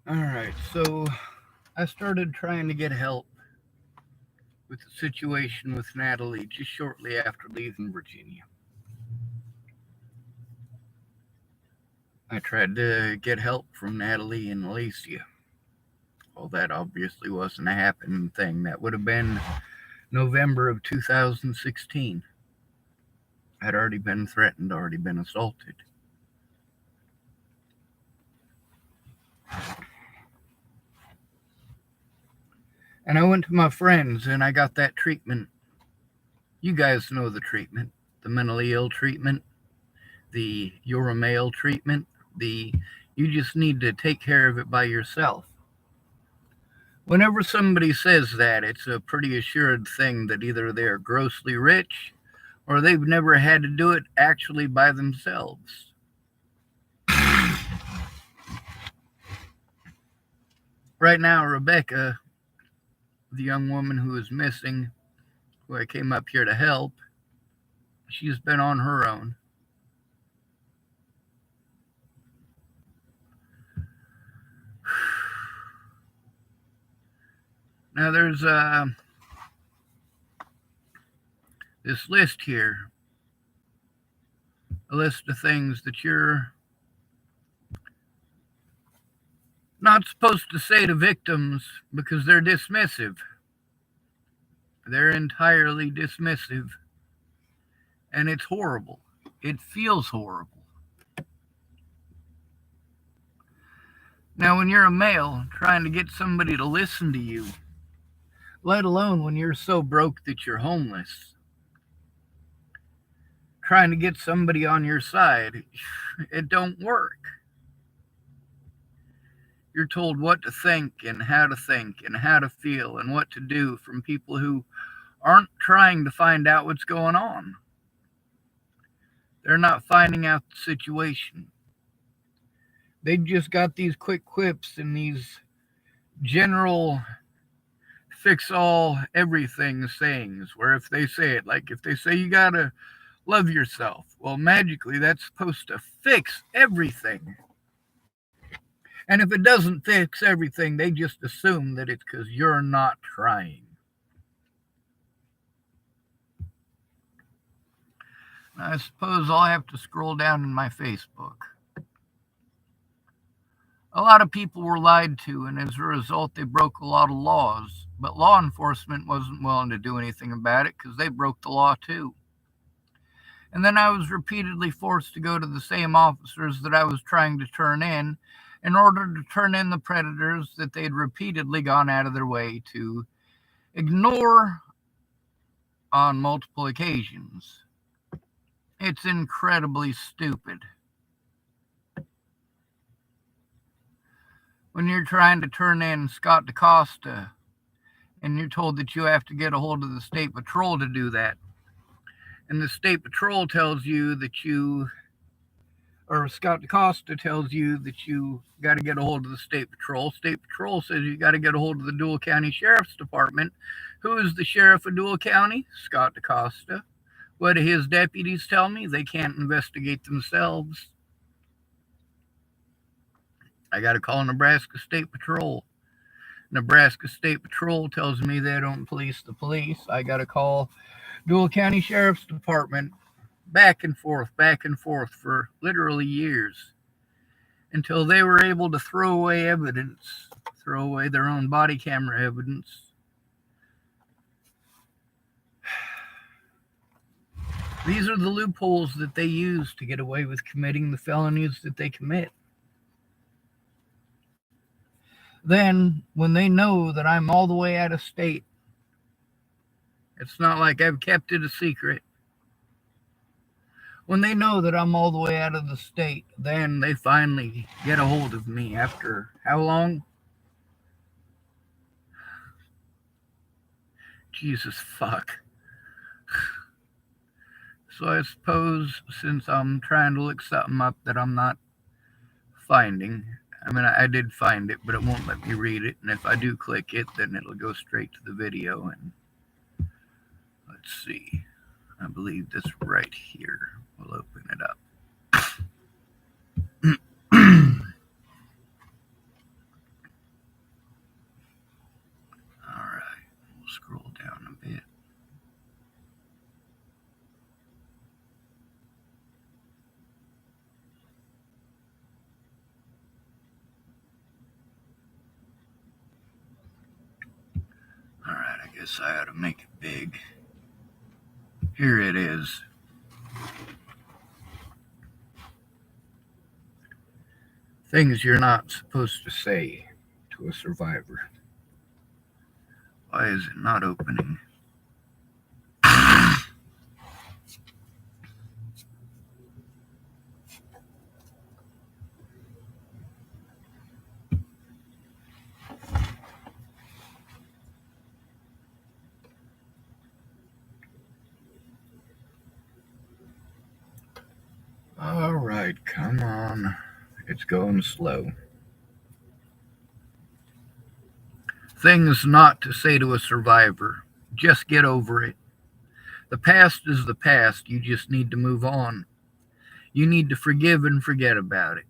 Alright, so I started trying to get help with the situation with Natalie just shortly after leaving Virginia. I tried to get help from Natalie and Alicia. Well, that obviously wasn't a happening thing. That would have been November of 2016. I'd already been threatened, already been assaulted. And I went to my friends and I got that treatment. You guys know the treatment, the mentally ill treatment, the you're a male treatment, the you just need to take care of it by yourself. Whenever somebody says that, it's a pretty assured thing that either they're grossly rich or they've never had to do it actually by themselves. Right now, Rebecca, the young woman who is missing, who I came up here to help, she's been on her own. Now, there's this list here, a list of things that you're not supposed to say to victims because they're dismissive. They're entirely dismissive. And it's horrible. It feels horrible. Now, when you're a male trying to get somebody to listen to you, let alone when you're so broke that you're homeless, trying to get somebody on your side, it don't work. You're told what to think and how to feel and what to do from people who aren't trying to find out what's going on. They're not finding out the situation. They just got these quick quips and these general fix all everything sayings where if they say it, like if they say you gotta love yourself, well, magically that's supposed to fix everything. And if it doesn't fix everything, they just assume that it's because you're not trying. I suppose I'll have to scroll down in my Facebook. A lot of people were lied to, and as a result, they broke a lot of laws. But law enforcement wasn't willing to do anything about it because they broke the law too. And then I was repeatedly forced to go to the same officers that I was trying to turn in order to turn in the predators that they'd repeatedly gone out of their way to ignore on multiple occasions. It's incredibly stupid. When you're trying to turn in Scott DaCosta and you're told that you have to get a hold of the state patrol to do that, and the state patrol tells you that or Scott DaCosta tells you that you got to get a hold of the state patrol. State patrol says you got to get a hold of the Dual County Sheriff's Department. Who is the sheriff of Dual County? Scott DaCosta. What do his deputies tell me? They can't investigate themselves. I got to call Nebraska State Patrol. Nebraska State Patrol tells me they don't police the police. I got to call Dual County Sheriff's Department. Back and forth for literally years until they were able to throw away evidence, throw away their own body camera evidence. These are the loopholes that they use to get away with committing the felonies that they commit. Then, when they know that I'm all the way out of state, it's not like I've kept it a secret. When they know that I'm all the way out of the state, then they finally get a hold of me after how long? Jesus fuck. So I suppose since I'm trying to look something up that I'm not finding, I mean, I did find it, but it won't let me read it. And if I do click it, then it'll go straight to the video. And let's see. I believe this right here. We'll open it up. guess I ought to make it big. Here it is. Things you're not supposed to say to a survivor. Why is it not opening? All right, come on. It's going slow. Things not to say to a survivor. Just get over it. The past is the past. You just need to move on. You need to forgive and forget about it.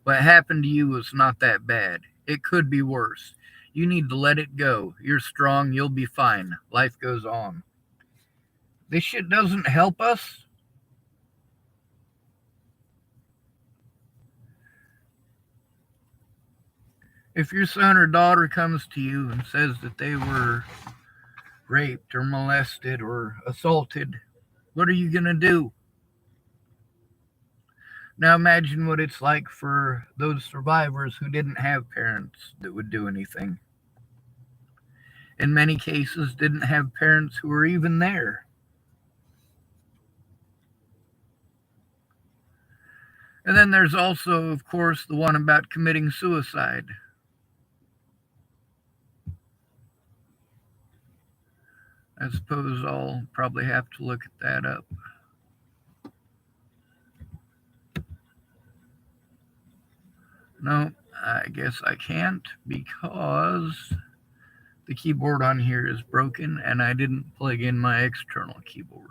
What happened to you was not that bad. It could be worse. You need to let it go. You're strong. You'll be fine. Life goes on. This shit doesn't help us. If your son or daughter comes to you and says that they were raped or molested or assaulted, what are you going to do? Now imagine what it's like for those survivors who didn't have parents that would do anything. In many cases, didn't have parents who were even there. And then there's also, of course, the one about committing suicide. I suppose I'll probably have to look at that up. No, I guess I can't because the keyboard on here is broken and I didn't plug in my external keyboard.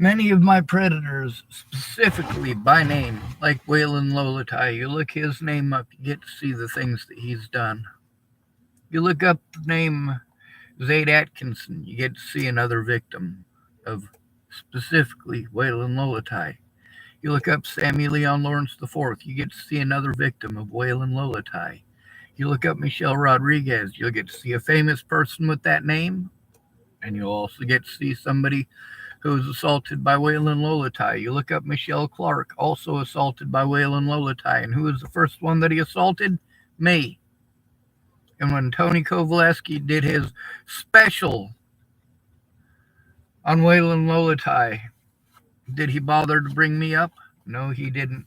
Many of my predators, specifically by name, like Waylon Lolatai, you look his name up, you get to see the things that he's done. You look up the name Zaid Atkinson, you get to see another victim of specifically Waylon Lolatai. You look up Sammy Leon Lawrence IV, you get to see another victim of Waylon Lolatai. You look up Michelle Rodriguez, you'll get to see a famous person with that name, and you'll also get to see somebody who was assaulted by Waylon Lolatai. You look up Michelle Clark, also assaulted by Waylon Lolatai, and who was the first one that he assaulted? Me. And when Tony Kovaleski did his special on Waylon Lolatai, did he bother to bring me up? No, he didn't.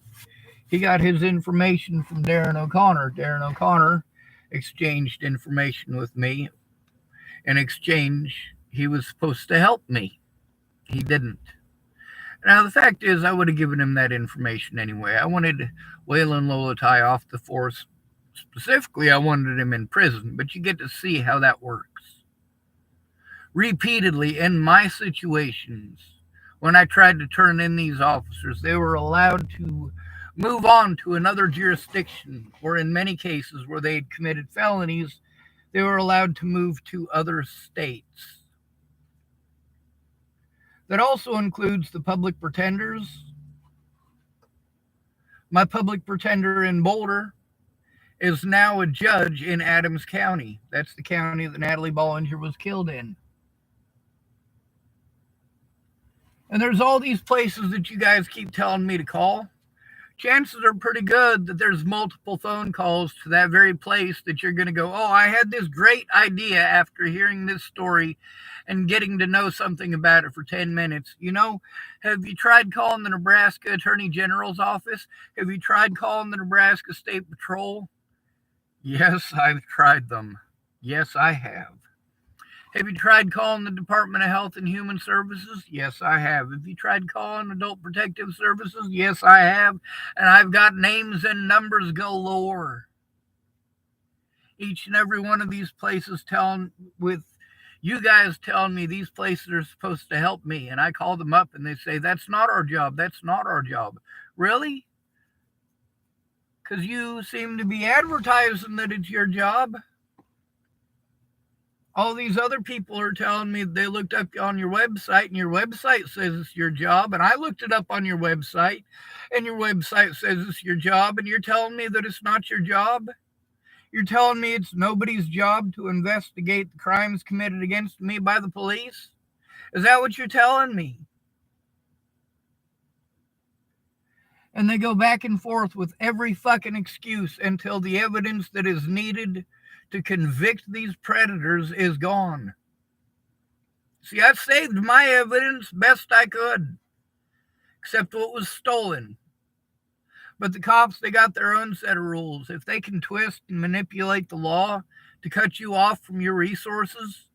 He got his information from Darren O'Connor. Darren O'Connor exchanged information with me. In exchange, he was supposed to help me. He didn't. Now, the fact is, I would have given him that information anyway. I wanted Waylon Lolatai off the force. Specifically, I wanted him in prison, but you get to see how that works. Repeatedly, in my situations, when I tried to turn in these officers, they were allowed to move on to another jurisdiction, or in many cases where they had committed felonies, they were allowed to move to other states. That also includes the public pretenders. My public pretender in Boulder is now a judge in Adams County. That's the county that Natalie Bollinger was killed in. And there's all these places that you guys keep telling me to call. Chances are pretty good that there's multiple phone calls to that very place that you're going to go, oh, I had this great idea after hearing this story and getting to know something about it for 10 minutes. You know, have you tried calling the Nebraska Attorney General's office? Have you tried calling the Nebraska State Patrol? Yes, I've tried them. Yes, I have. Have you tried calling the Department of Health and Human Services? Yes, I have. Have you tried calling Adult Protective Services? Yes, I have. And I've got names and numbers galore. Each and every one of these places with you guys telling me these places are supposed to help me. And I call them up and they say, that's not our job. That's not our job. Really? Because you seem to be advertising that it's your job. All these other people are telling me they looked up on your website, and your website says it's your job. And I looked it up on your website, and your website says it's your job. And you're telling me that it's not your job? You're telling me it's nobody's job to investigate the crimes committed against me by the police? Is that what you're telling me? And they go back and forth with every fucking excuse until the evidence that is needed to convict these predators is gone. See, I saved my evidence best I could, except what was stolen. But the cops, they got their own set of rules. If they can twist and manipulate the law to cut you off from your resources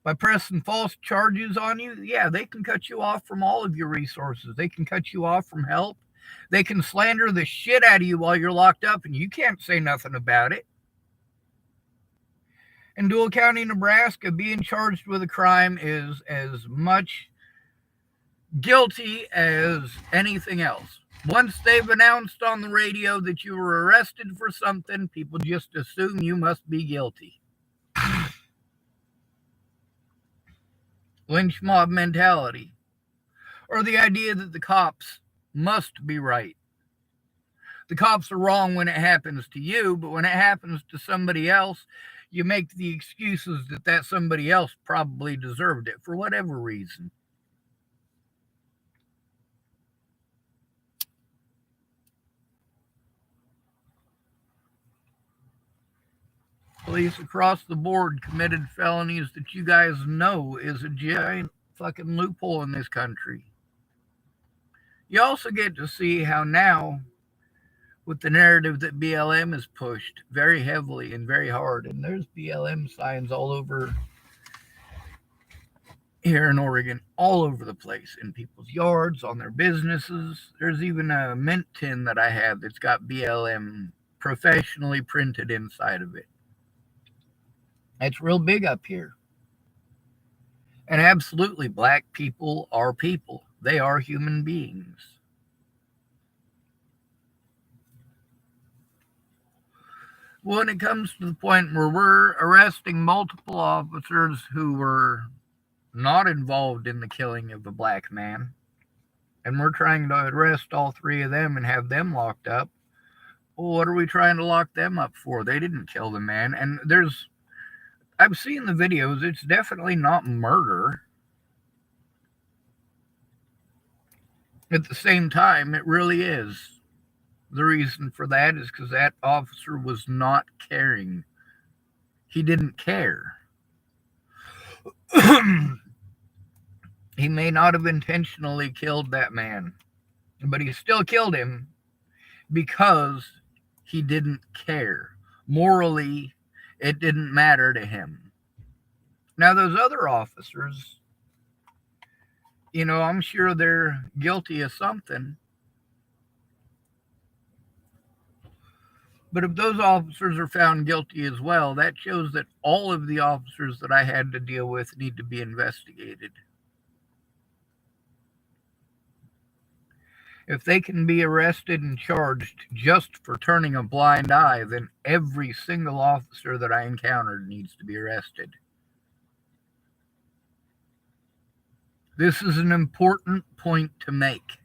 by pressing false charges on you, yeah, they can cut you off from all of your resources. They can cut you off from help. They can slander the shit out of you while you're locked up, and you can't say nothing about it. In Dual County, Nebraska, being charged with a crime is as much guilty as anything else. Once they've announced on the radio that you were arrested for something, people just assume you must be guilty. Lynch mob mentality. Or the idea that the cops must be right. The cops are wrong when it happens to you, but when it happens to somebody else, you make the excuses that somebody else probably deserved it for whatever reason. Police across the board committed felonies that you guys know is a giant fucking loophole in this country. You also get to see how now, with the narrative that BLM is pushed very heavily and very hard, and there's BLM signs all over here in Oregon, all over the place, in people's yards, on their businesses. There's even a mint tin that I have that's got BLM professionally printed inside of it. It's real big up here. And absolutely, black people are people. They are human beings. When it comes to the point where we're arresting multiple officers who were not involved in the killing of a black man, and we're trying to arrest all three of them and have them locked up, well, what are we trying to lock them up for? They didn't kill the man. And I've seen the videos. It's definitely not murder. At the same time, it really is. The reason for that is because that officer was not caring. He didn't care. He may not have intentionally killed that man, but he still killed him because he didn't care. Morally, it didn't matter to him. Now, those other officers, I'm sure they're guilty of something. But if those officers are found guilty as well, that shows that all of the officers that I had to deal with need to be investigated. If they can be arrested and charged just for turning a blind eye, then every single officer that I encountered needs to be arrested. This is an important point to make.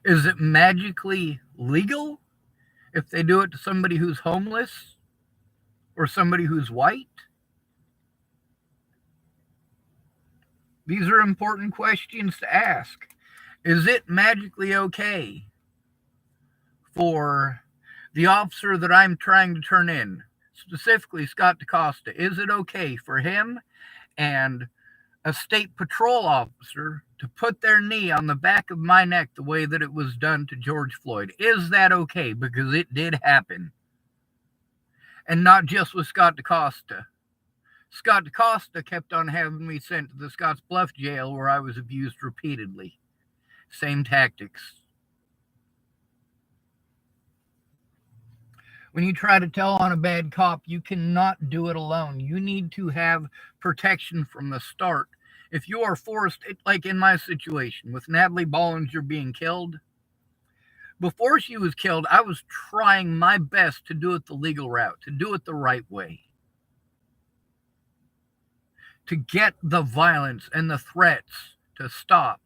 Is it magically legal if they do it to somebody who's homeless or somebody who's white? These are important questions to ask. Is it magically okay for the officer that I'm trying to turn in, specifically Scott DaCosta, is it okay for him and a state patrol officer to put their knee on the back of my neck the way that it was done to George Floyd? Is that okay? Because it did happen. And not just with Scott DaCosta. Scott DaCosta kept on having me sent to the Scottsbluff jail where I was abused repeatedly. Same tactics. When you try to tell on a bad cop, you cannot do it alone. You need to have protection from the start. If you are forced, like in my situation with Natalie Bollinger being killed, before she was killed, I was trying my best to do it the legal route, to do it the right way. to get the violence and the threats to stop,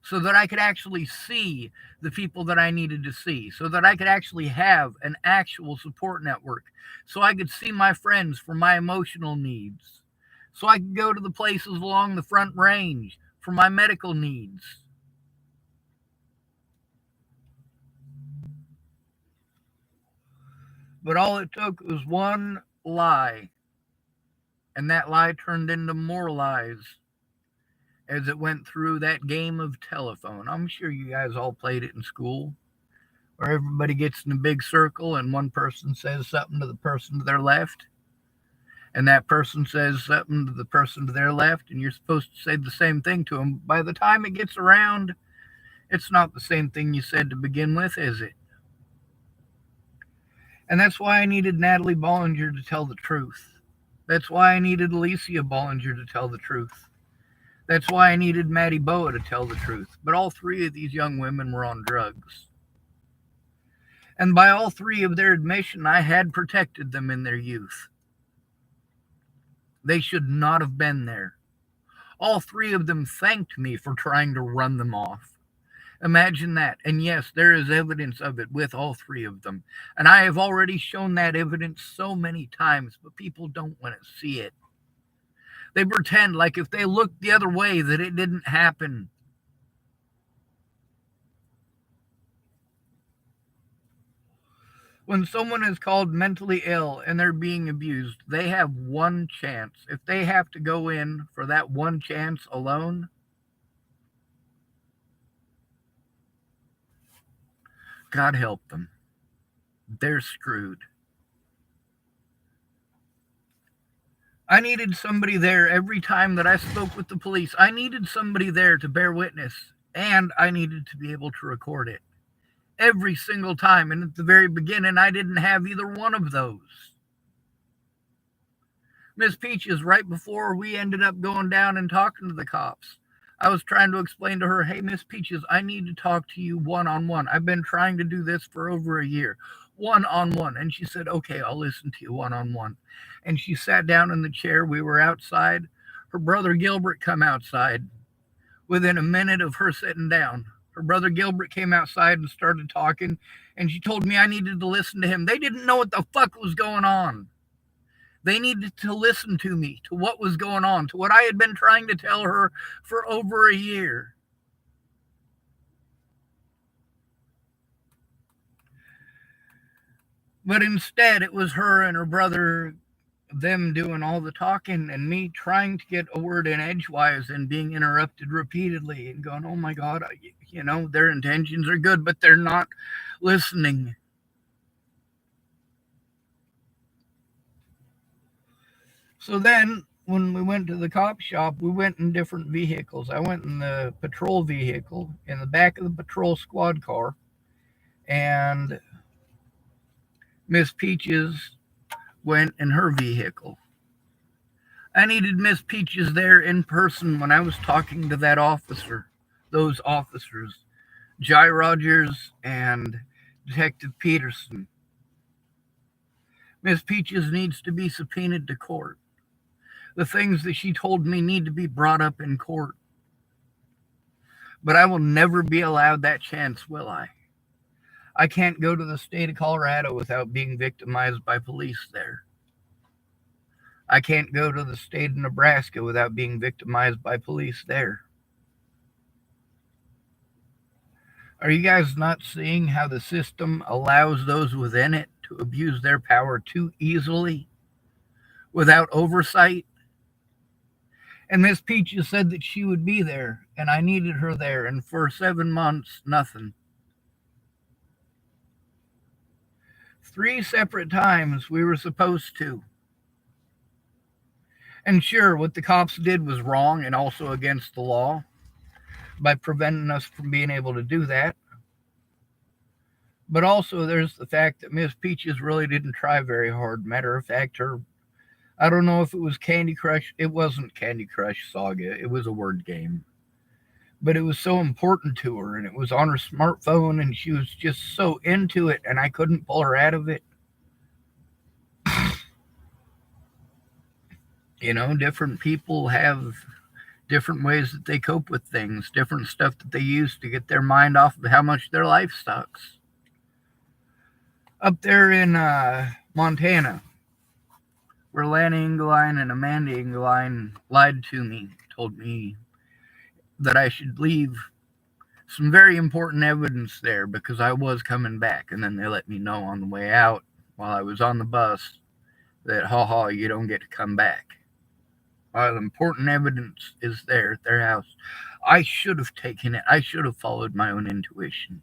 so that I could actually see the people that I needed to see, so that I could actually have an actual support network, so I could see my friends for my emotional needs, so I could go to the places along the Front Range for my medical needs. But all it took was one lie, and that lie turned into more lies as it went through that game of telephone. I'm sure you guys all played it in school, where everybody gets in a big circle and one person says something to the person to their left, and that person says something to the person to their left, and you're supposed to say the same thing to them. By the time it gets around, it's not the same thing you said to begin with, is it? And that's why I needed Natalie Bollinger to tell the truth. That's why I needed Alicia Bollinger to tell the truth. That's why I needed Maddie Boa to tell the truth. But all three of these young women were on drugs. And by all three of their admission, I had protected them in their youth. They should not have been there. All three of them thanked me for trying to run them off. Imagine that. And yes, there is evidence of it with all three of them. And I have already shown that evidence so many times, but people don't want to see it. They pretend like if they looked the other way that it didn't happen. When someone is called mentally ill and they're being abused, they have one chance. If they have to go in for that one chance alone, God help them. They're screwed. I needed somebody there every time that I spoke with the police. I needed somebody there to bear witness, and I needed to be able to record it every single time. And at the very beginning, I didn't have either one of those. Miss Peaches, right before we ended up going down and talking to the cops, I was trying to explain to her, hey, Miss Peaches, I need to talk to you one-on-one. I've been trying to do this for over a year, one-on-one. And she said, okay, I'll listen to you one-on-one. And she sat down in the chair. We were outside. Her brother Gilbert come outside. Within a minute of her sitting down, her brother Gilbert came outside and started talking, and she told me I needed to listen to him. They didn't know what the fuck was going on. They needed to listen to me, to what was going on, to what I had been trying to tell her for over a year. But instead, it was her and her brother, them doing all the talking, and me trying to get a word in edgewise and being interrupted repeatedly and going, oh my God, their intentions are good, but they're not listening. So then, when we went to the cop shop, we went in different vehicles. I went in the patrol vehicle, in the back of the patrol squad car, and Miss Peaches went in her vehicle. I needed Miss Peaches there in person when I was talking to that officer, those officers, Jai Rogers and Detective Peterson. Miss Peaches needs to be subpoenaed to court. The things that she told me need to be brought up in court. But I will never be allowed that chance, will I? I can't go to the state of Colorado without being victimized by police there. I can't go to the state of Nebraska without being victimized by police there. Are you guys not seeing how the system allows those within it to abuse their power too easily without oversight? And Miss Peaches said that she would be there, and I needed her there, and for 7 months, nothing. 3 separate times we were supposed to. And sure, what the cops did was wrong and also against the law by preventing us from being able to do that. But also there's the fact that Miss Peaches really didn't try very hard. Matter of fact, I don't know if it was Candy Crush. It wasn't Candy Crush Saga. It was a word game. But it was so important to her, and it was on her smartphone, and she was just so into it, and I couldn't pull her out of it. Different people have different ways that they cope with things, different stuff that they use to get their mind off of how much their life sucks. Up there in Montana, where Lana Engeline and Amanda Engeline lied to me, told me that I should leave some very important evidence there because I was coming back. And then they let me know on the way out while I was on the bus that, you don't get to come back. While important evidence is there at their house, I should have taken it. I should have followed my own intuition.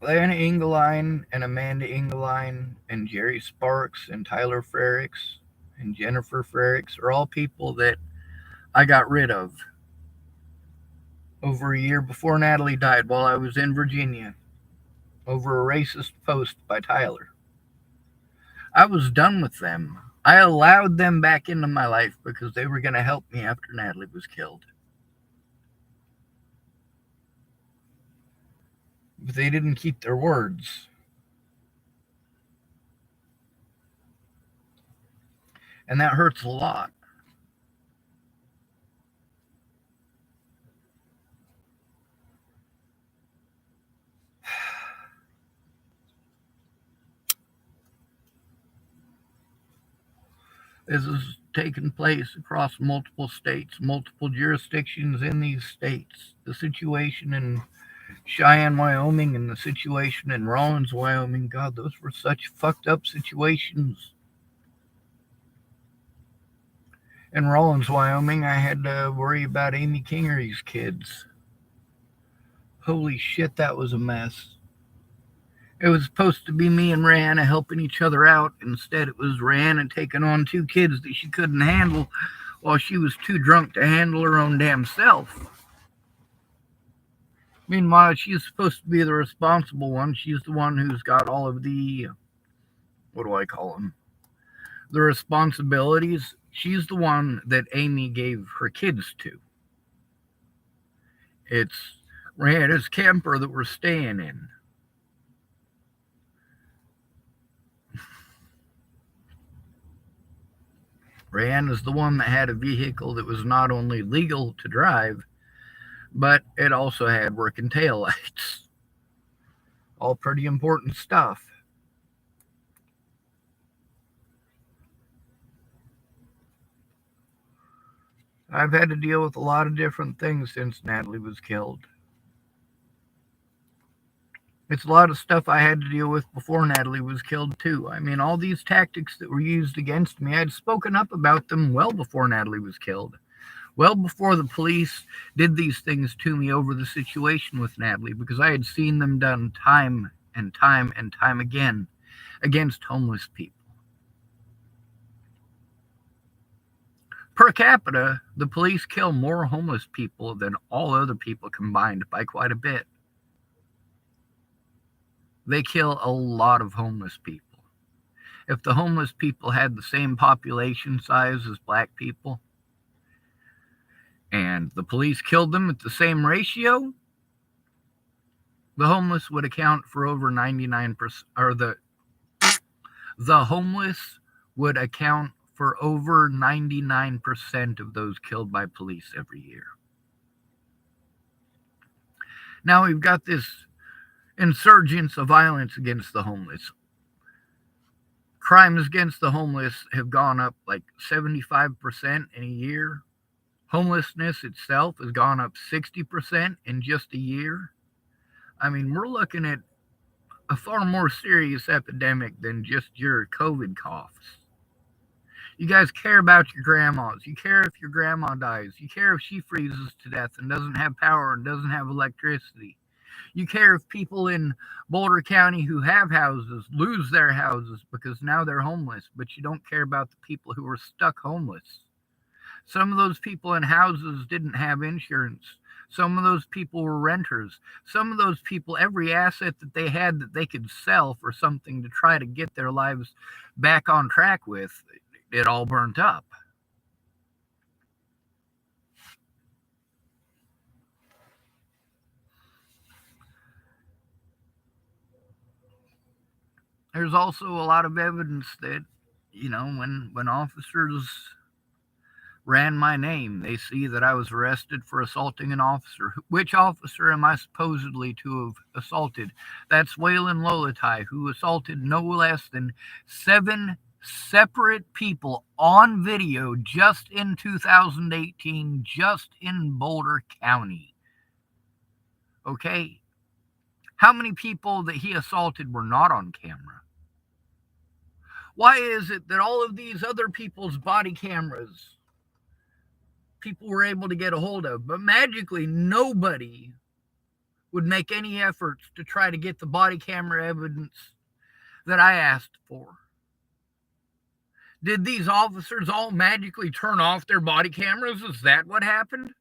Lana Engeline and Amanda Engeline and Jerry Sparks and Tyler Frericks and Jennifer Frericks are all people that I got rid of over a year before Natalie died while I was in Virginia over a racist post by Tyler. I was done with them. I allowed them back into my life because they were going to help me after Natalie was killed. But they didn't keep their words. And that hurts a lot. This has taken place across multiple states, multiple jurisdictions in these states. The situation in Cheyenne, Wyoming, and the situation in Rawlins, Wyoming, God, those were such fucked up situations. In Rawlins, Wyoming, I had to worry about Amy Kingery's kids. Holy shit, that was a mess. It was supposed to be me and Rihanna helping each other out. Instead, it was Rihanna taking on 2 kids that she couldn't handle while she was too drunk to handle her own damn self. Meanwhile, she's supposed to be the responsible one. She's the one who's got all of the, what do I call them? The responsibilities. She's the one that Amy gave her kids to. It's Rihanna's camper that we're staying in. Rihanna's the one that had a vehicle that was not only legal to drive, but it also had working taillights. All pretty important stuff. I've had to deal with a lot of different things since Natalie was killed. It's a lot of stuff I had to deal with before Natalie was killed, too. I mean, all these tactics that were used against me, I'd spoken up about them well before Natalie was killed. Well before the police did these things to me over the situation with Natalie, because I had seen them done time and time and time again against homeless people. Per capita, the police kill more homeless people than all other people combined by quite a bit. They kill a lot of homeless people. If the homeless people had the same population size as black people, and the police killed them at the same ratio, the homeless would account for over 99%, or the homeless would account for over 99% of those killed by police every year. Now we've got this insurgence of violence against the homeless. Crimes against the homeless have gone up like 75% in a year. Homelessness itself has gone up 60% in just a year. I mean, we're looking at a far more serious epidemic than just your COVID coughs. You guys care about your grandmas. You care if your grandma dies. You care if she freezes to death and doesn't have power and doesn't have electricity. You care if people in Boulder County who have houses lose their houses because now they're homeless, but you don't care about the people who are stuck homeless. Some of those people in houses didn't have insurance. Some of those people were renters. Some of those people, every asset that they had that they could sell for something to try to get their lives back on track with, it all burnt up. There's also a lot of evidence that, when officers ran my name, they see that I was arrested for assaulting an officer. Which officer am I supposedly to have assaulted? That's Waylon Lolatai, who assaulted no less than 7 separate people on video just in 2018, just in Boulder County. Okay? How many people that he assaulted were not on camera? Why is it that all of these other people's body cameras people were able to get a hold of, but magically nobody would make any efforts to try to get the body camera evidence that I asked for? Did these officers all magically turn off their body cameras? Is that what happened?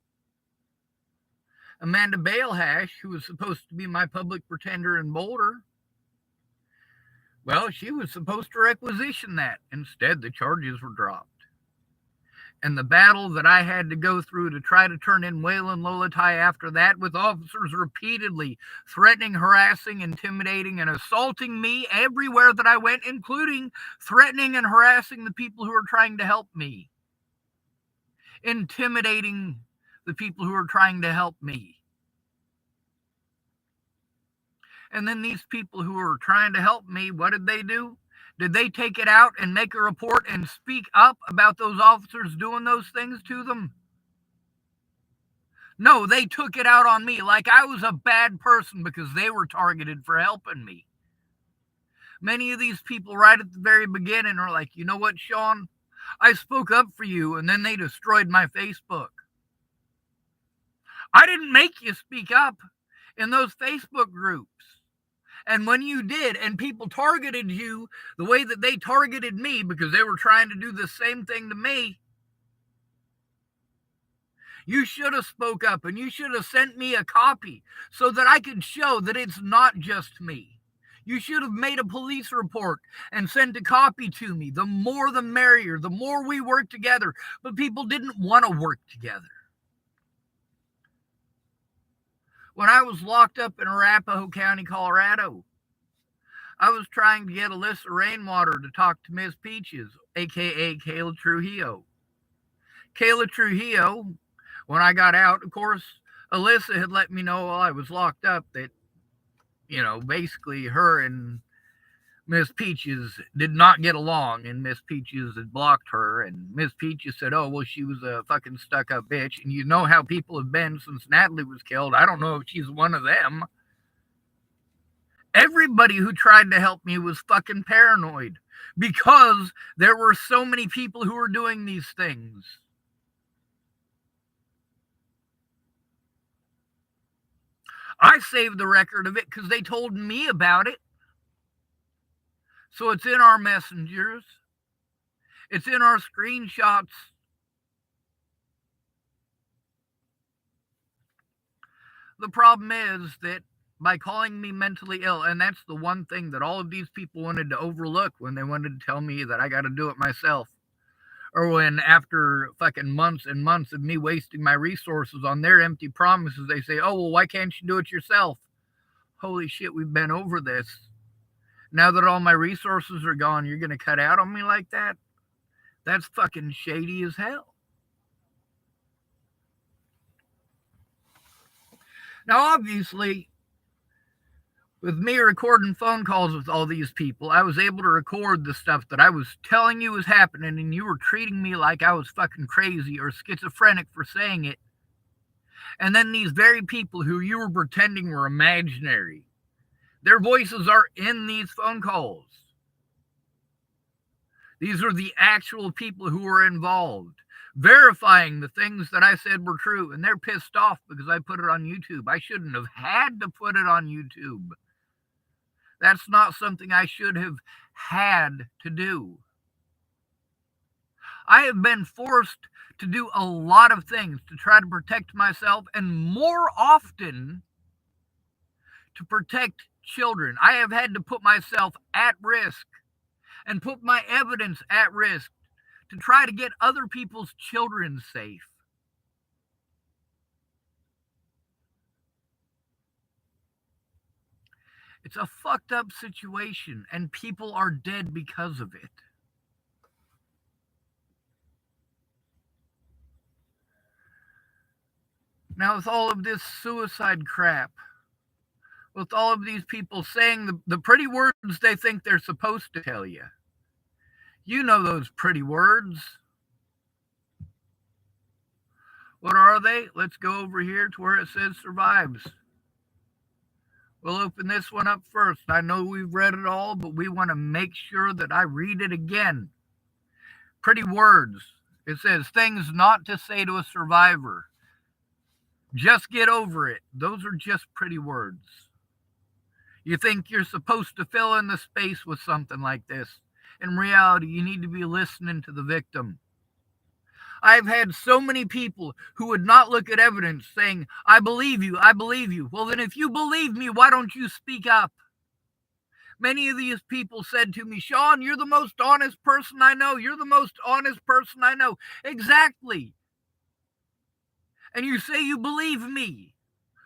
Amanda Balehash, who was supposed to be my public pretender in Boulder, well, she was supposed to requisition that. Instead, the charges were dropped. And the battle that I had to go through to try to turn in Waylon Lolatai after that, with officers repeatedly threatening, harassing, intimidating, and assaulting me everywhere that I went, including threatening and harassing the people who are trying to help me, intimidating the people who are trying to help me. And then these people who are trying to help me, what did they do? Did they take it out and make a report and speak up about those officers doing those things to them? No, they took it out on me like I was a bad person because they were targeted for helping me. Many of these people right at the very beginning are like, you know what, Sean? I spoke up for you, and then they destroyed my Facebook. I didn't make you speak up in those Facebook groups. And when you did, and people targeted you the way that they targeted me because they were trying to do the same thing to me, you should have spoke up, and you should have sent me a copy so that I could show that it's not just me. You should have made a police report and sent a copy to me. The more the merrier, the more we work together. But people didn't want to work together. When I was locked up in Arapahoe County, Colorado, I was trying to get Alyssa Rainwater to talk to Miss Peaches, a.k.a. Kayla Trujillo. Kayla Trujillo, when I got out, of course, Alyssa had let me know while I was locked up that, basically her and Miss Peaches did not get along, and Miss Peaches had blocked her, and Miss Peaches said, oh, well, she was a fucking stuck-up bitch, and you know how people have been since Natalie was killed. I don't know if she's one of them. Everybody who tried to help me was fucking paranoid because there were so many people who were doing these things. I saved the record of it because they told me about it. So it's in our messengers. It's in our screenshots. The problem is that by calling me mentally ill, and that's the one thing that all of these people wanted to overlook when they wanted to tell me that I got to do it myself. Or when after fucking months and months of me wasting my resources on their empty promises, they say, oh, well, why can't you do it yourself? Holy shit, we've been over this. Now that all my resources are gone, you're going to cut out on me like that? That's fucking shady as hell. Now, obviously, with me recording phone calls with all these people, I was able to record the stuff that I was telling you was happening, and you were treating me like I was fucking crazy or schizophrenic for saying it. And then these very people who you were pretending were imaginary, their voices are in these phone calls. These are the actual people who were involved, verifying the things that I said were true, and they're pissed off because I put it on YouTube. I shouldn't have had to put it on YouTube. That's not something I should have had to do. I have been forced to do a lot of things to try to protect myself, and more often to protect children. I have had to put myself at risk and put my evidence at risk to try to get other people's children safe. It's a fucked up situation, and people are dead because of it. Now, with all of this suicide crap, with all of these people saying the pretty words they think they're supposed to tell you, you know those pretty words. What are they? Let's go over here to where it says survives. We'll open this one up first. I know we've read it all, but we want to make sure that I read it again. Pretty words. It says things not to say to a survivor. Just get over it. Those are just pretty words. You think you're supposed to fill in the space with something like this. In reality, you need to be listening to the victim. I've had so many people who would not look at evidence saying, I believe you, I believe you. Well, then if you believe me, why don't you speak up? Many of these people said to me, Sean, you're the most honest person I know. You're the most honest person I know. Exactly. And you say you believe me.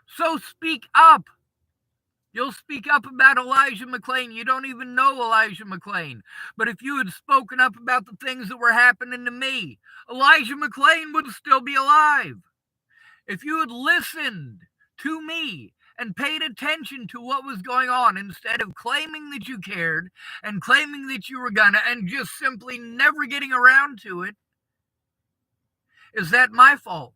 So speak up. You'll speak up about Elijah McClain. You don't even know Elijah McClain. But if you had spoken up about the things that were happening to me, Elijah McClain would still be alive. If you had listened to me and paid attention to what was going on instead of claiming that you cared and claiming that you were gonna and just simply never getting around to it, is that my fault?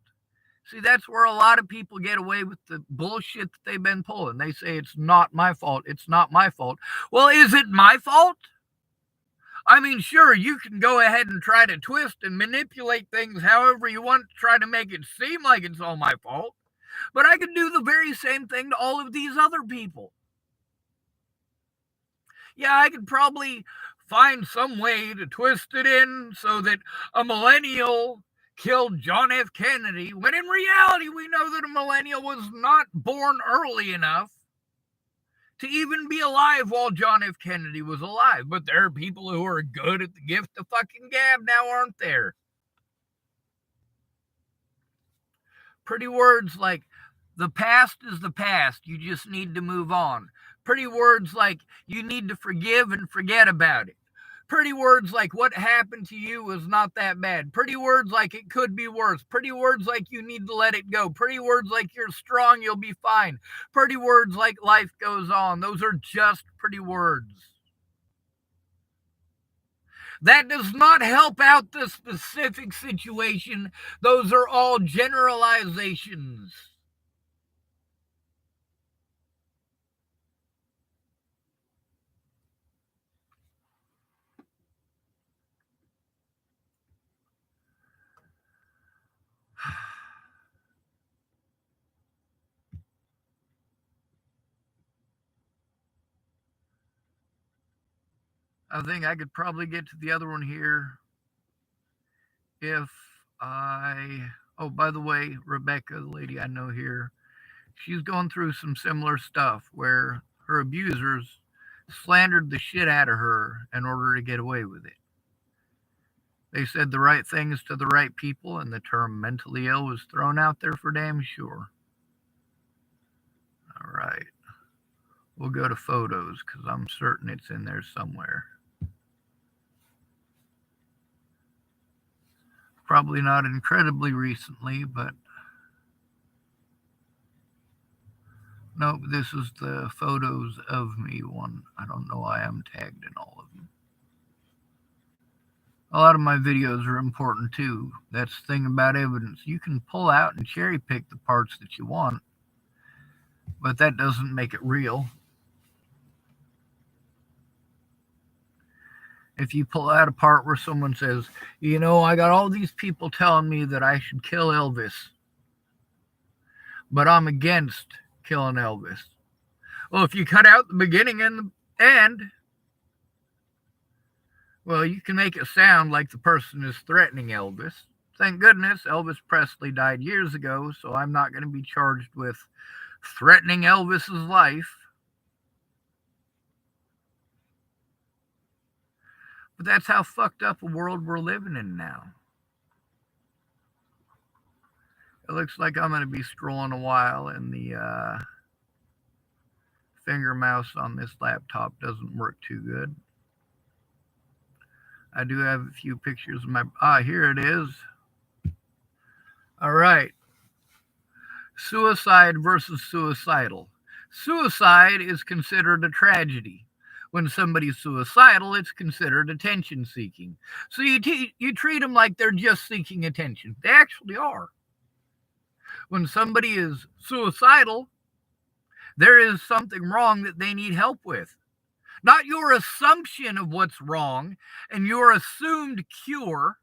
See, that's where a lot of people get away with the bullshit that they've been pulling. They say, it's not my fault. It's not my fault. Well, is it my fault? I mean, sure, you can go ahead and try to twist and manipulate things however you want to try to make it seem like it's all my fault. But I can do the very same thing to all of these other people. Yeah, I could probably find some way to twist it in so that a millennial killed John F. Kennedy, when in reality we know that a millennial was not born early enough to even be alive while John F. Kennedy was alive. But there are people who are good at the gift of fucking gab now, aren't there? Pretty words like, the past is the past, you just need to move on. Pretty words like, you need to forgive and forget about it. Pretty words like, what happened to you was not that bad. Pretty words like, it could be worse. Pretty words like, you need to let it go. Pretty words like, you're strong, you'll be fine. Pretty words like, life goes on. Those are just pretty words. That does not help out the specific situation. Those are all generalizations. I think I could probably get to the other one here if oh, by the way, Rebecca, the lady I know here, she's going through some similar stuff where her abusers slandered the shit out of her in order to get away with it. They said the right things to the right people, and the term mentally ill was thrown out there for damn sure. All right. We'll go to photos because I'm certain it's in there somewhere. Probably not incredibly recently, but nope, this is the photos of me one. I don't know why I'm tagged in all of them. A lot of my videos are important too. That's the thing about evidence. You can pull out and cherry pick the parts that you want, but that doesn't make it real. If you pull out a part where someone says, you know, I got all these people telling me that I should kill Elvis, but I'm against killing Elvis. Well, if you cut out the beginning and the end, well, you can make it sound like the person is threatening Elvis. Thank goodness Elvis Presley died years ago, so I'm not going to be charged with threatening Elvis's life. But that's how fucked up a world we're living in now. It looks like I'm going to be scrolling a while in the finger mouse on this laptop doesn't work too good. I do have a few pictures of my... here it is. All right. Suicide versus suicidal. Suicide is considered a tragedy. When somebody's suicidal, it's considered attention seeking. So you treat them like they're just seeking attention. They actually are. When somebody is suicidal, there is something wrong that they need help with. Not your assumption of what's wrong and your assumed cure.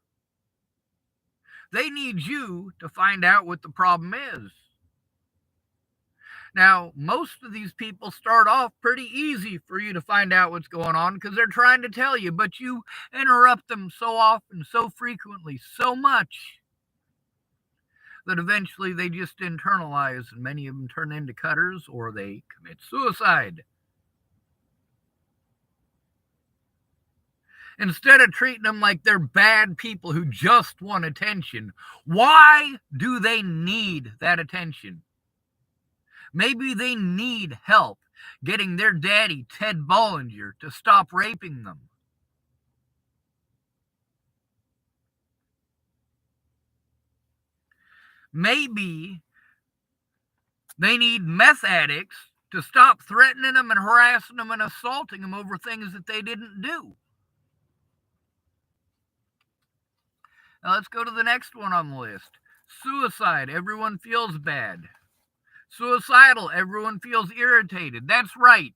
They need you to find out what the problem is. Now, most of these people start off pretty easy for you to find out what's going on because they're trying to tell you, but you interrupt them so often, so frequently, so much that eventually they just internalize, and many of them turn into cutters or they commit suicide. Instead of treating them like they're bad people who just want attention, why do they need that attention? Maybe they need help getting their daddy, Ted Bollinger, to stop raping them. Maybe they need meth addicts to stop threatening them and harassing them and assaulting them over things that they didn't do. Now let's go to the next one on the list. Suicide, everyone feels bad. Suicidal, everyone feels irritated. That's right.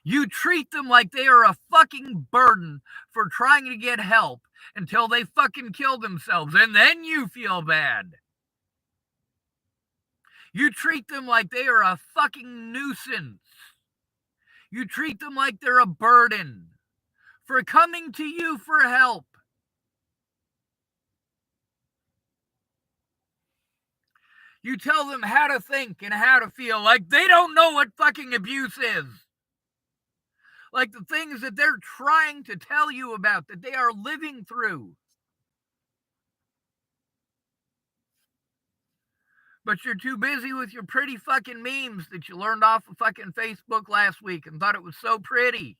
You treat them like they are a fucking burden for trying to get help until they fucking kill themselves, and then you feel bad. You treat them like they are a fucking nuisance. You treat them like they're a burden for coming to you for help. You tell them how to think and how to feel like they don't know what fucking abuse is. Like the things that they're trying to tell you about, that they are living through. But you're too busy with your pretty fucking memes that you learned off of fucking Facebook last week and thought it was so pretty.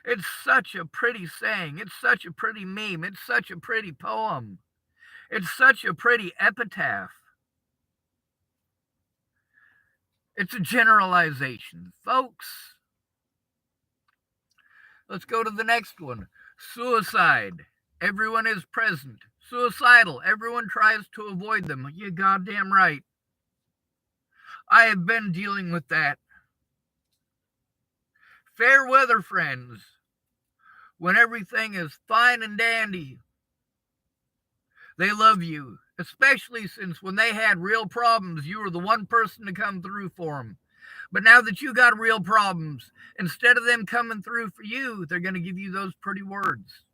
It's such a pretty saying. It's such a pretty meme. It's such a pretty poem. It's such a pretty epitaph. It's a generalization, folks. Let's go to the next one. Suicide. Everyone is present. Suicidal. Everyone tries to avoid them. You're goddamn right. I have been dealing with that. Fair weather friends. When everything is fine and dandy, they love you, especially since when they had real problems, you were the one person to come through for them. But now that you got real problems, instead of them coming through for you, they're going to give you those pretty words.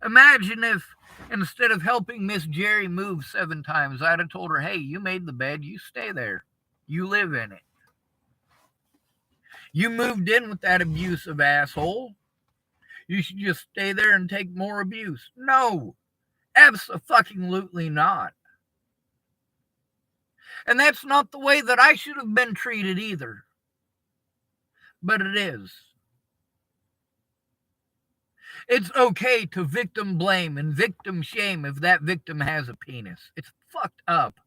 Imagine if, instead of helping Miss Jerry move 7 times, I'd have told her, hey, you made the bed, you stay there. You live in it. You moved in with that abusive asshole. You should just stay there and take more abuse. No, abso-fucking-lutely not. And that's not the way that I should have been treated either. But it is. It's okay to victim blame and victim shame if that victim has a penis. It's fucked up.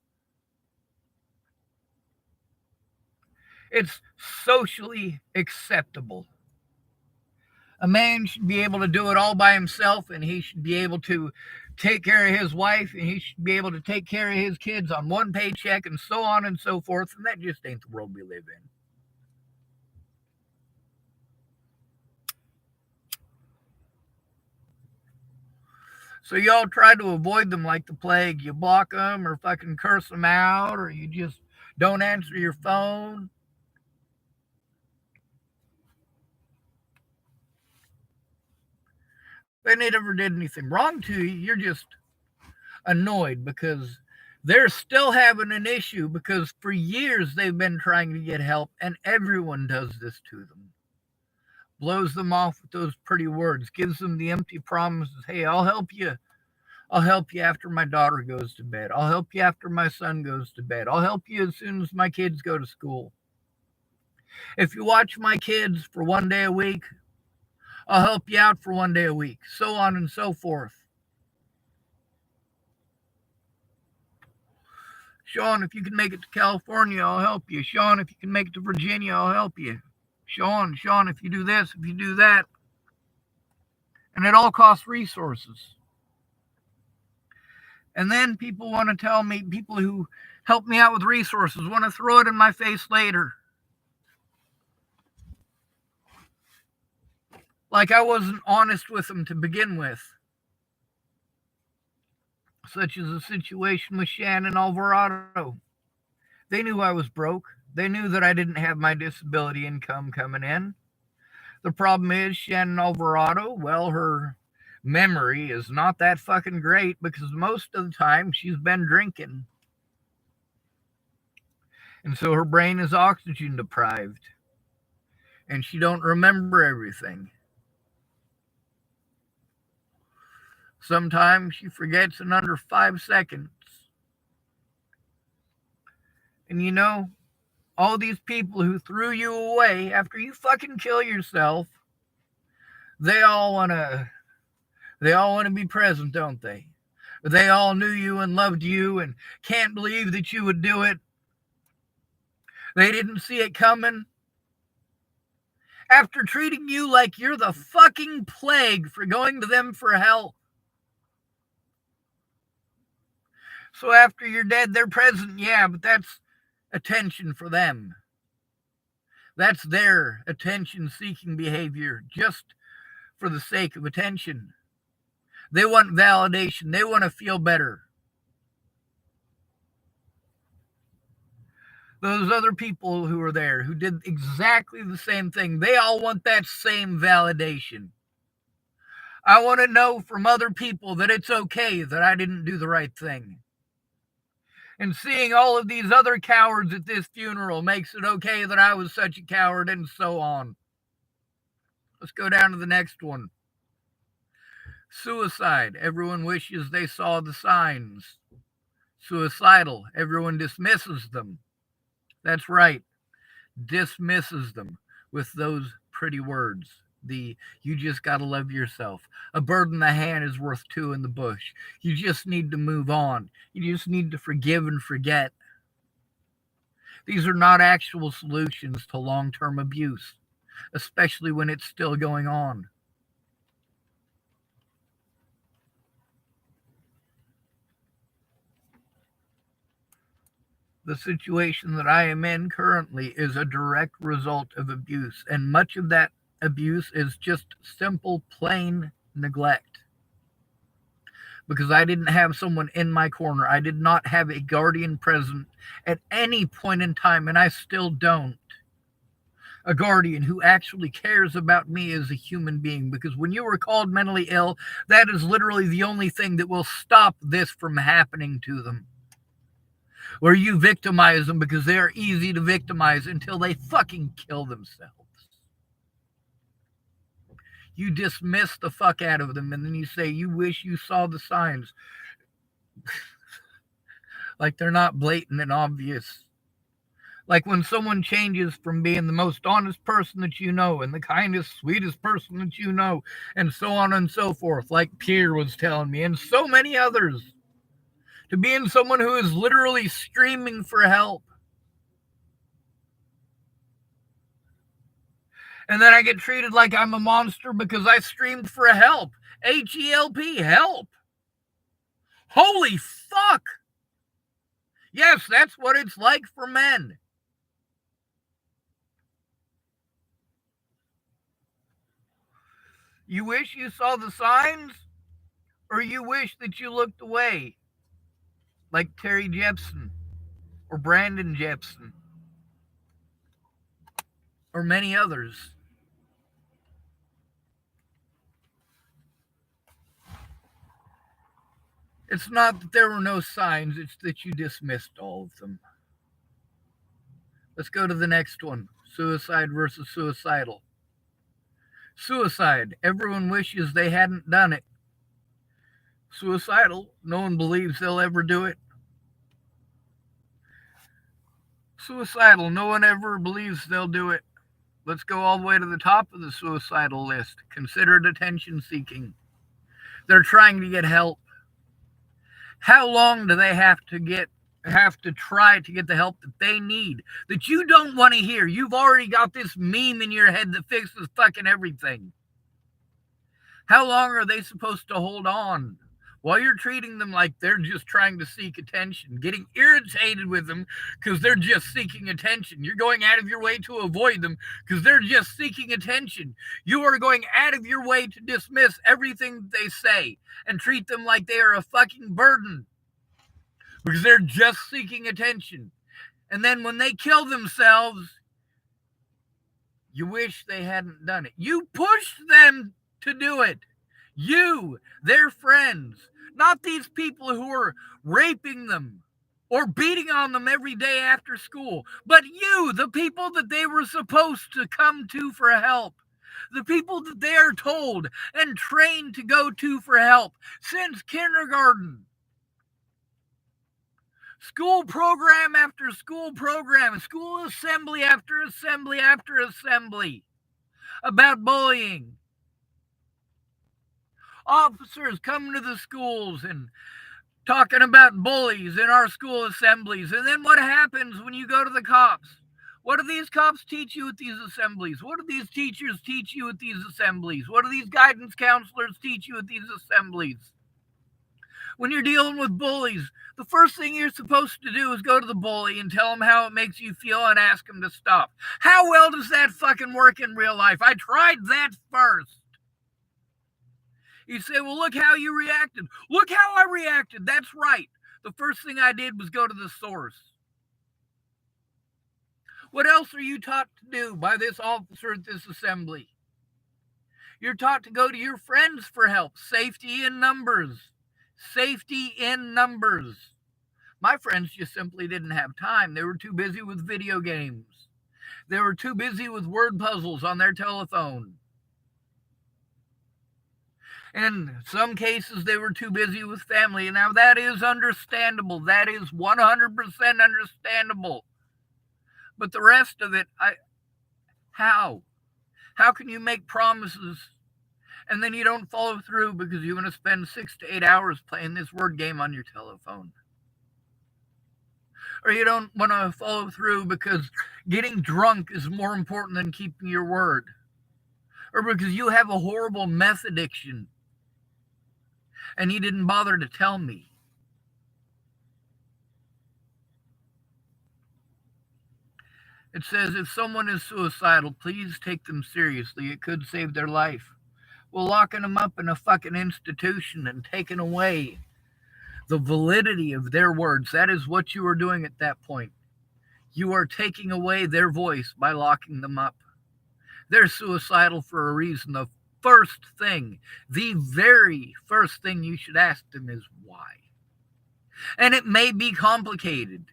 It's socially acceptable. A man should be able to do it all by himself, and he should be able to take care of his wife, and he should be able to take care of his kids on one paycheck, and so on and so forth. And that just ain't the world we live in. So y'all try to avoid them like the plague. You block them or fucking curse them out, or you just don't answer your phone. They never did anything wrong to you. You're just annoyed because they're still having an issue because for years they've been trying to get help, and everyone does this to them. Blows them off with those pretty words, gives them the empty promises. Hey, I'll help you. I'll help you after my daughter goes to bed. I'll help you after my son goes to bed. I'll help you as soon as my kids go to school. If you watch my kids for 1 day a week, I'll help you out for 1 day a week, so on and so forth. Sean, if you can make it to California, I'll help you. Sean, if you can make it to Virginia, I'll help you. Sean, if you do this, if you do that. And it all costs resources. And then people want to tell me, people who help me out with resources want to throw it in my face later. Like I wasn't honest with them to begin with. Such as the situation with Shannon Alvarado. They knew I was broke. They knew that I didn't have my disability income coming in. The problem is Shannon Alvarado, well, her memory is not that fucking great because most of the time she's been drinking. And so her brain is oxygen deprived. And she don't remember everything. Sometimes she forgets in under 5 seconds. And you know, all these people who threw you away after you fucking kill yourself, they all want to be present, don't they? They all knew you and loved you and can't believe that you would do it. They didn't see it coming. After treating you like you're the fucking plague for going to them for help. So after you're dead, they're present, yeah, but that's attention for them. That's their attention-seeking behavior, just for the sake of attention. They want validation. They want to feel better. Those other people who were there, who did exactly the same thing, they all want that same validation. I want to know from other people that it's okay that I didn't do the right thing. And seeing all of these other cowards at this funeral makes it okay that I was such a coward and so on. Let's go down to the next one. Suicide. Everyone wishes they saw the signs. Suicidal. Everyone dismisses them. That's right. Dismisses them with those pretty words. You just gotta love yourself. A bird in the hand is worth two in the bush. You just need to move on. You just need to forgive and forget. These are not actual solutions to long-term abuse, especially when it's still going on. The situation that I am in currently is a direct result of abuse, and much of that abuse is just simple, plain neglect. Because I didn't have someone in my corner. I did not have a guardian present at any point in time, and I still don't. A guardian who actually cares about me as a human being. Because when you are called mentally ill, that is literally the only thing that will stop this from happening to them. Where you victimize them because they are easy to victimize until they fucking kill themselves. You dismiss the fuck out of them and then you say you wish you saw the signs. Like they're not blatant and obvious. Like when someone changes from being the most honest person that you know and the kindest, sweetest person that you know and so on and so forth, like Pierre was telling me and so many others, to being someone who is literally screaming for help. And then I get treated like I'm a monster because I screamed for help. H-E-L-P, help. Holy fuck. Yes, that's what it's like for men. You wish you saw the signs? Or you wish that you looked away? Like Terry Jepson or Brandon Jepson or many others. It's not that there were no signs, it's that you dismissed all of them. Let's go to the next one. Suicide versus suicidal. Suicide. Everyone wishes they hadn't done it. Suicidal. No one believes they'll ever do it. Suicidal. No one ever believes they'll do it. Let's go all the way to the top of the suicidal list. Considered attention seeking. They're trying to get help. How long do they have to try to get the help that they need that you don't want to hear? You've already got this meme in your head that fixes fucking everything. How long are they supposed to hold on while you're treating them like they're just trying to seek attention, getting irritated with them because they're just seeking attention? You're going out of your way to avoid them because they're just seeking attention. You are going out of your way to dismiss everything they say and treat them like they are a fucking burden because they're just seeking attention. And then when they kill themselves, you wish they hadn't done it. You pushed them to do it. You, their friends, not these people who are raping them or beating on them every day after school, but you, the people that they were supposed to come to for help, the people that they are told and trained to go to for help since kindergarten. School program after school program, school assembly after assembly after assembly about bullying. Officers coming to the schools and talking about bullies in our school assemblies. And then what happens when you go to the cops? What do these cops teach you at these assemblies? What do these teachers teach you at these assemblies? What do these guidance counselors teach you at these assemblies? When you're dealing with bullies, the first thing you're supposed to do is go to the bully and tell him how it makes you feel and ask him to stop. How well does that fucking work in real life? I tried that first. You say, well, look how you reacted. Look how I reacted. That's right. The first thing I did was go to the source. What else are you taught to do by this officer at this assembly? You're taught to go to your friends for help. Safety in numbers. Safety in numbers. My friends just simply didn't have time. They were too busy with video games. They were too busy with word puzzles on their telephone. In some cases, they were too busy with family. Now, that is understandable. That is 100% understandable. But the rest of it, how? How can you make promises and then you don't follow through because you want to spend 6 to 8 hours playing this word game on your telephone? Or you don't want to follow through because getting drunk is more important than keeping your word? Or because you have a horrible meth addiction and you didn't bother to tell me? It says, if someone is suicidal, please take them seriously. It could save their life. Well, locking them up in a fucking institution and taking away the validity of their words, that is what you are doing at that point. You are taking away their voice by locking them up. They're suicidal for a reason. The very first thing you should ask them is why. And it may be complicated.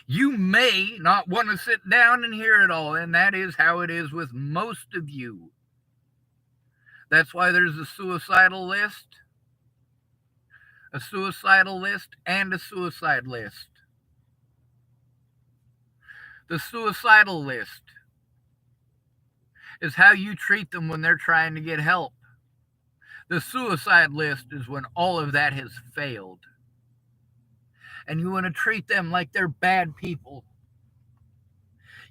You may not want to sit down and hear it all, and that is how it is with most of you. That's why there's a suicidal list, and a suicide list. The suicidal list is how you treat them when they're trying to get help. The suicide list is when all of that has failed. And you want to treat them like they're bad people.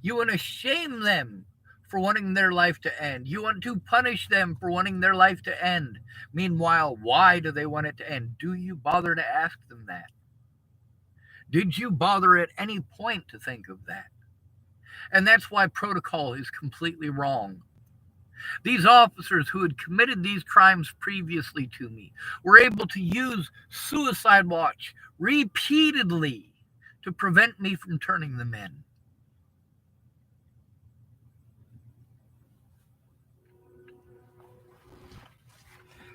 You want to shame them for wanting their life to end. You want to punish them for wanting their life to end. Meanwhile, why do they want it to end? Do you bother to ask them that? Did you bother at any point to think of that? And that's why protocol is completely wrong. These officers who had committed these crimes previously to me were able to use suicide watch repeatedly to prevent me from turning them in.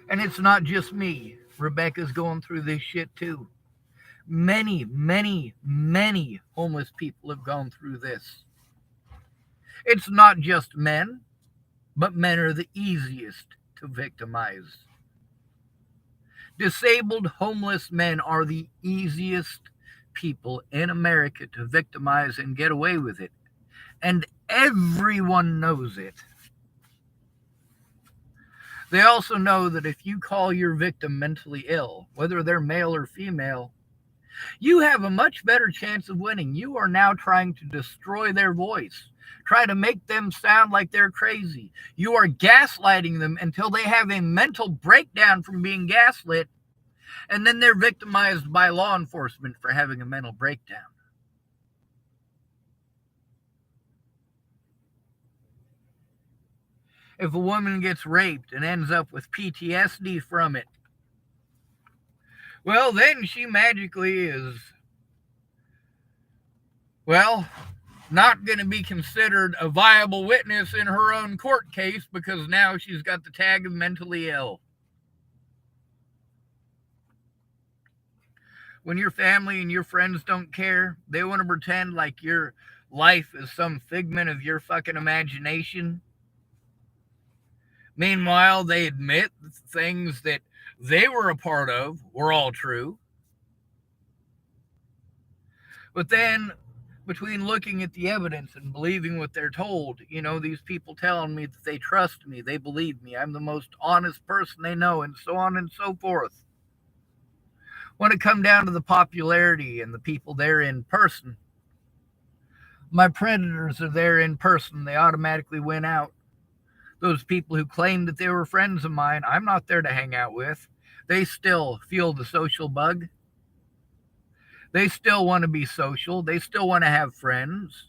And it's not just me. Rebecca's going through this shit too. Many, many, many homeless people have gone through this. It's not just men, but men are the easiest to victimize. Disabled homeless men are the easiest people in America to victimize and get away with it. And everyone knows it. They also know that if you call your victim mentally ill, whether they're male or female, you have a much better chance of winning. You are now trying to destroy their voice, try to make them sound like they're crazy. You are gaslighting them until they have a mental breakdown from being gaslit, and then they're victimized by law enforcement for having a mental breakdown. If a woman gets raped and ends up with PTSD from it, well, then she magically is, well, not going to be considered a viable witness in her own court case because now she's got the tag of mentally ill. When your family and your friends don't care, they want to pretend like your life is some figment of your fucking imagination. Meanwhile, they admit that the things that they were a part of were all true. But then, between looking at the evidence and believing what they're told, these people telling me that they trust me, they believe me, I'm the most honest person they know, and so on and so forth. When it come down to the popularity and the people there in person, my predators are there in person. They automatically win out. Those people who claim that they were friends of mine, I'm not there to hang out with. They still feel the social bug. They still want to be social. They still want to have friends.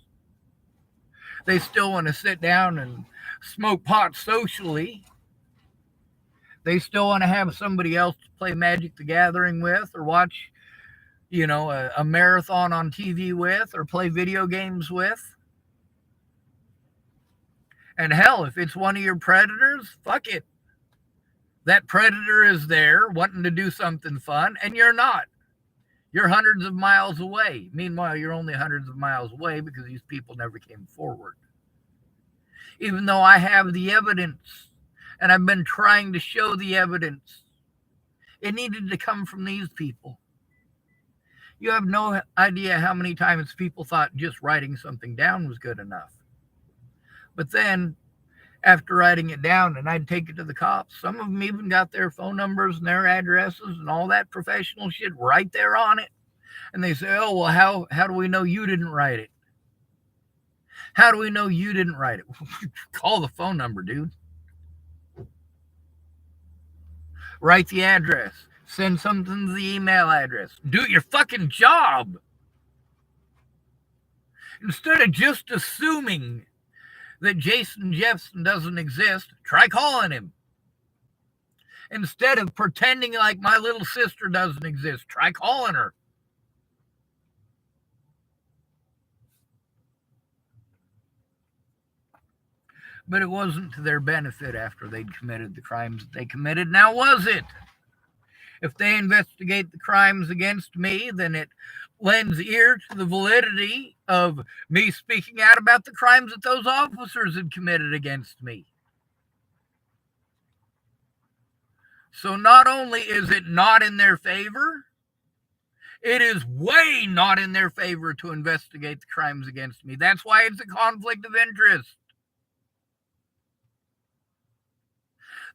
They still want to sit down and smoke pot socially. They still want to have somebody else to play Magic the Gathering with, or watch, a marathon on TV with, or play video games with. And hell, if it's one of your predators, fuck it. That predator is there wanting to do something fun, and you're not. You're hundreds of miles away. Meanwhile, you're only hundreds of miles away because these people never came forward. Even though I have the evidence, and I've been trying to show the evidence, it needed to come from these people. You have no idea how many times people thought just writing something down was good enough. But then, after writing it down, and I'd take it to the cops, some of them even got their phone numbers and their addresses and all that professional shit right there on it. And they say, oh, well, how do we know you didn't write it? How do we know you didn't write it? Call the phone number, dude. Write the address. Send something to the email address. Do your fucking job. Instead of just assuming that Jason Jeffson doesn't exist, try calling him. Instead of pretending like my little sister doesn't exist, try calling her. But it wasn't to their benefit after they'd committed the crimes that they committed. Now, was it? If they investigate the crimes against me, then it lends ear to the validity of me speaking out about the crimes that those officers had committed against me. So not only is it not in their favor, it is way not in their favor to investigate the crimes against me. That's why it's a conflict of interest.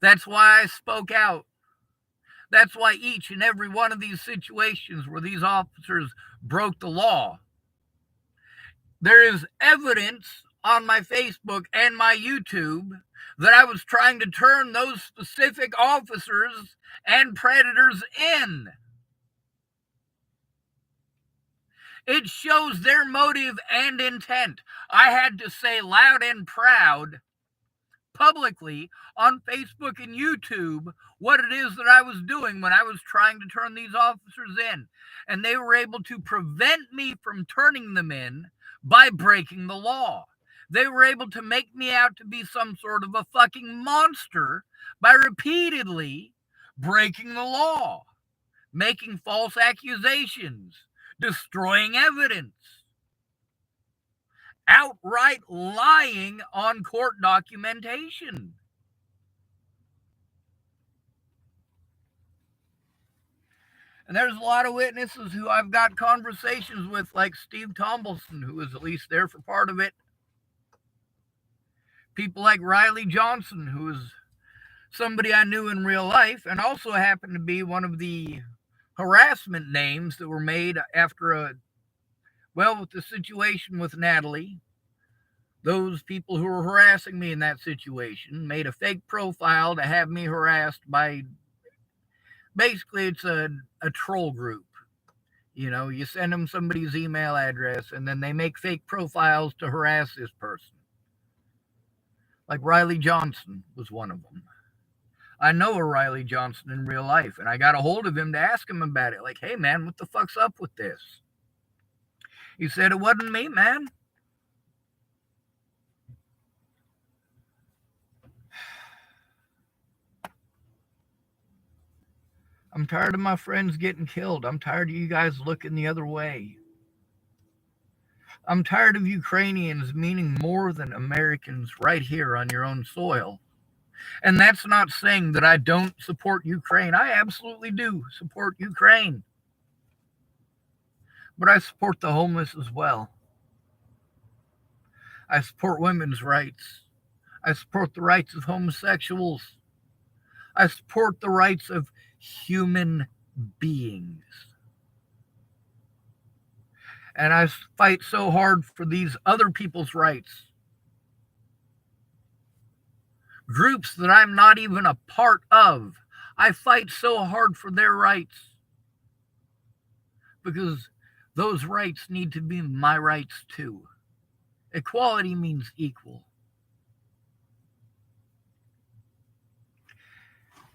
That's why I spoke out. That's why each and every one of these situations where these officers broke the law, there is evidence on my Facebook and my YouTube that I was trying to turn those specific officers and predators in. It shows their motive and intent. I had to say loud and proud publicly on Facebook and YouTube what it is that I was doing when I was trying to turn these officers in. And they were able to prevent me from turning them in by breaking the law. They were able to make me out to be some sort of a fucking monster by repeatedly breaking the law, making false accusations, destroying evidence, outright lying on court documentation. And there's a lot of witnesses who I've got conversations with, like Steve Tombleson, who was at least there for part of it. People like Riley Johnson, who was somebody I knew in real life and also happened to be one of the harassment names that were made after with the situation with Natalie. Those people who were harassing me in that situation made a fake profile to have me harassed by, basically, it's a troll group. You send them somebody's email address and then they make fake profiles to harass this person. Like Riley Johnson was one of them. I know a Riley Johnson in real life, and I got a hold of him to ask him about it. Like, hey, man, what the fuck's up with this? He said, it wasn't me, man. I'm tired of my friends getting killed. I'm tired of you guys looking the other way. I'm tired of Ukrainians meaning more than Americans right here on your own soil. And that's not saying that I don't support Ukraine. I absolutely do support Ukraine. But I support the homeless as well. I support women's rights. I support the rights of homosexuals. I support the rights of human beings. And I fight so hard for these other people's rights. Groups that I'm not even a part of. I fight so hard for their rights. Because those rights need to be my rights too. Equality means equal.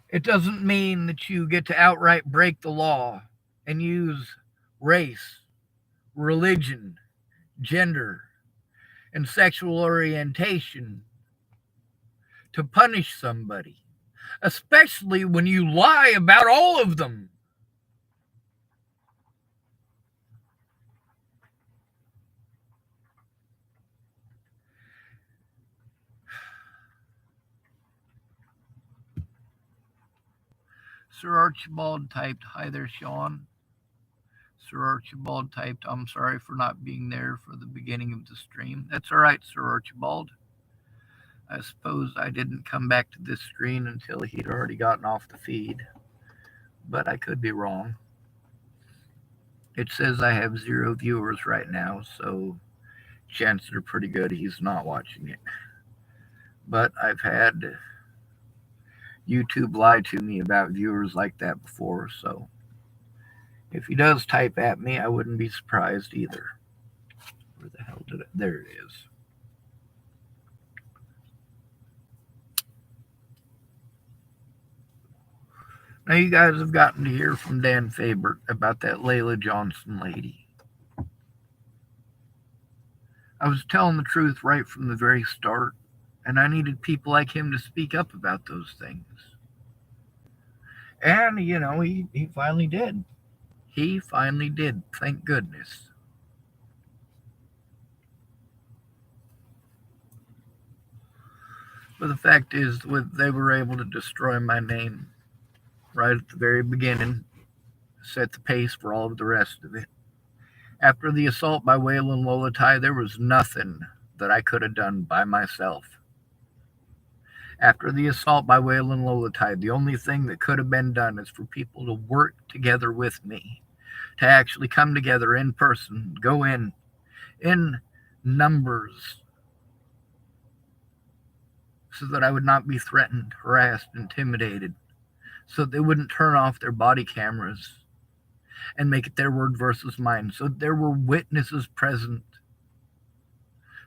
It doesn't mean that you get to outright break the law and use race, religion, gender, and sexual orientation to punish somebody, especially when you lie about all of them. Sir Archibald typed, hi there, Sean. Sir Archibald typed, I'm sorry for not being there for the beginning of the stream. That's all right, Sir Archibald. I suppose I didn't come back to this screen until he'd already gotten off the feed, but I could be wrong. It says I have 0 viewers right now, so chances are pretty good he's not watching it. But I've had YouTube lie to me about viewers like that before, so if he does type at me, I wouldn't be surprised either. Where the hell did it? There it is. Now you guys have gotten to hear from Dan Fabert about that Layla Johnson lady. I was telling the truth right from the very start, and I needed people like him to speak up about those things. And, he finally did. He finally did, thank goodness. But the fact is, they were able to destroy my name right at the very beginning, set the pace for all of the rest of it. After the assault by Waylon Lolatai, there was nothing that I could have done by myself. After the assault by Waylon Lolatai, the only thing that could have been done is for people to work together with me, to actually come together in person, go in numbers, so that I would not be threatened, harassed, intimidated, so they wouldn't turn off their body cameras and make it their word versus mine, so there were witnesses present,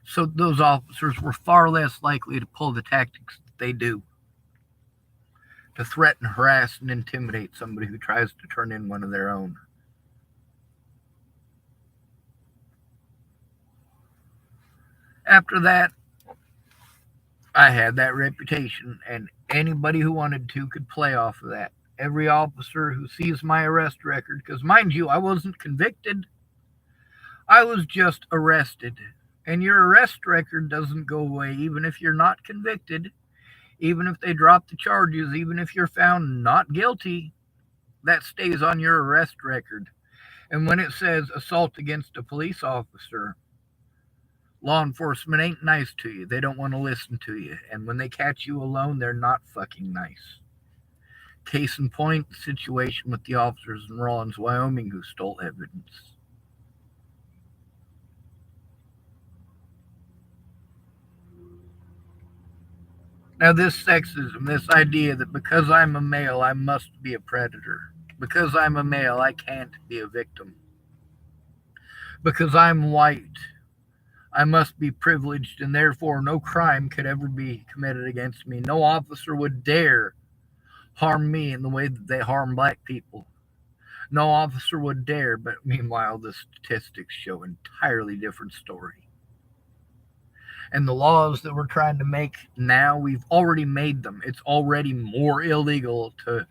so those officers were far less likely to pull the tactics that they do, to threaten, harass, and intimidate somebody who tries to turn in one of their own. After that, I had that reputation, and anybody who wanted to could play off of that. Every officer who sees my arrest record, because mind you, I wasn't convicted. I was just arrested. And your arrest record doesn't go away even if you're not convicted, even if they drop the charges, even if you're found not guilty. that stays on your arrest record. And when it says assault against a police officer, law enforcement ain't nice to you. They don't want to listen to you. And when they catch you alone, they're not fucking nice. Case in point, the situation with the officers in Rawlins, Wyoming who stole evidence. Now, this sexism, this idea that because I'm a male, I must be a predator. Because I'm a male, I can't be a victim. Because I'm white, I must be privileged, and therefore no crime could ever be committed against me. No officer would dare harm me in the way that they harm black people. No officer would dare, but meanwhile, the statistics show an entirely different story. And the laws that we're trying to make now, we've already made them. It's already more illegal to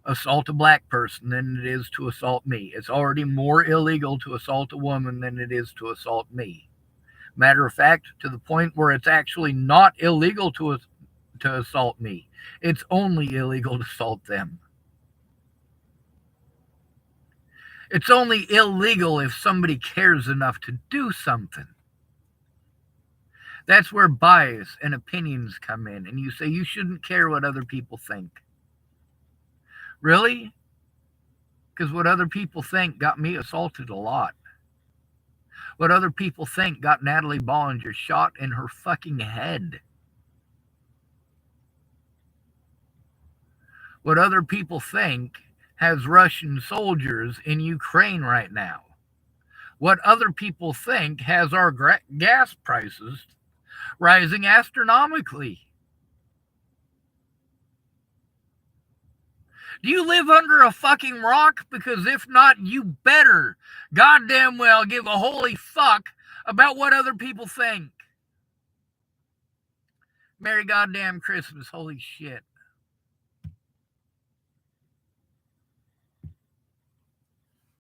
assault a black person than it is to assault me. It's already more illegal to assault a woman than it is to assault me. Matter of fact, to the point where it's actually not illegal to assault me. It's only illegal to assault them. It's only illegal if somebody cares enough to do something. That's where bias and opinions come in, and you say you shouldn't care what other people think. Really? Because what other people think got me assaulted a lot. What other people think got Natalie Bollinger shot in her fucking head. What other people think has Russian soldiers in Ukraine right now. What other people think has our gas prices rising astronomically. Do you live under a fucking rock? Because if not, you better goddamn well give a holy fuck about what other people think. Merry goddamn Christmas. Holy shit.